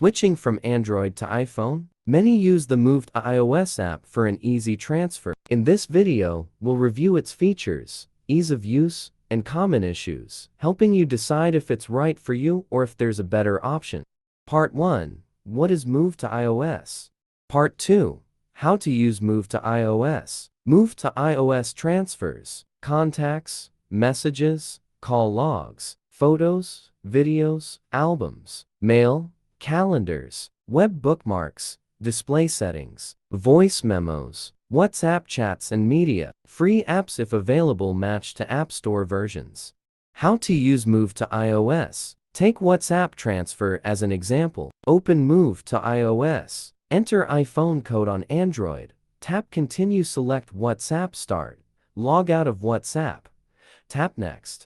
Switching from Android to iPhone? Many use the Move to iOS app for an easy transfer. In this video, we'll review its features, ease of use, and common issues, helping you decide if it's right for you or if there's a better option. Part 1. What is Move to iOS? Part 2. How to use Move to iOS. Move to iOS transfers, contacts, messages, call logs, photos, videos, albums, mail, calendars, web bookmarks, display settings, voice memos, WhatsApp chats and media. Free apps if available match to App Store versions. How to use Move to iOS. Take WhatsApp transfer as an example. Open Move to iOS. Enter iPhone code on Android. Tap Continue, select WhatsApp Start. Log out of WhatsApp. Tap Next.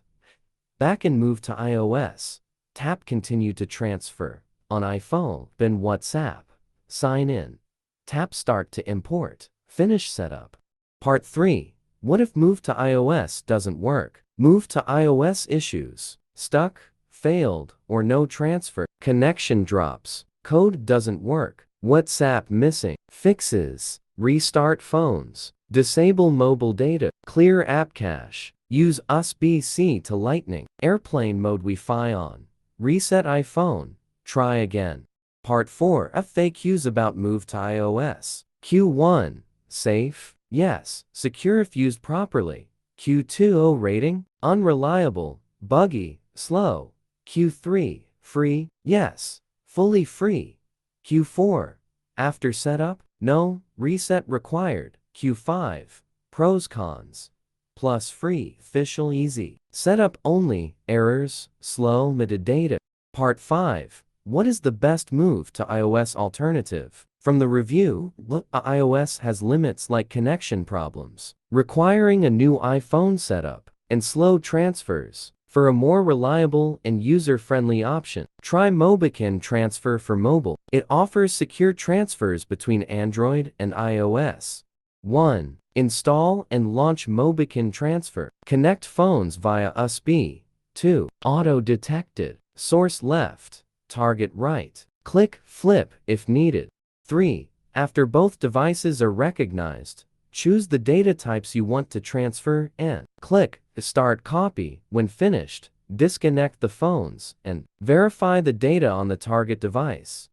Back in Move to iOS. Tap Continue to transfer. On iPhone, then WhatsApp. Sign in. Tap Start to import. Finish setup. Part 3. What if Move to iOS doesn't work? Move to iOS issues. Stuck, failed, or no transfer. Connection drops. Code doesn't work. WhatsApp missing. Fixes. Restart phones. Disable mobile data. Clear app cache. Use USB-C to Lightning. Airplane mode Wi-Fi on. Reset iPhone. Try again. Part 4. FAQs about Move to iOS. Q1. Safe? Yes. Secure if used properly. Q2. Rating? Unreliable, buggy, slow. Q3. Free? Yes. Fully free. Q4. After setup? No. Reset required. Q5. Pros cons. Plus free, official, easy. Setup only, errors, slow, limited data. Part 5. What is the best Move to iOS alternative? From the review, iOS has limits like connection problems, requiring a new iPhone setup, and slow transfers. For a more reliable and user-friendly option, try Mobican Transfer for mobile. It offers secure transfers between Android and iOS. 1. Install and launch Mobican Transfer. Connect phones via USB. 2. Auto-detected. Source left. Target right. Click flip if needed. 3. After both devices are recognized, choose the data types you want to transfer and click Start Copy. When finished, disconnect the phones and verify the data on the target device.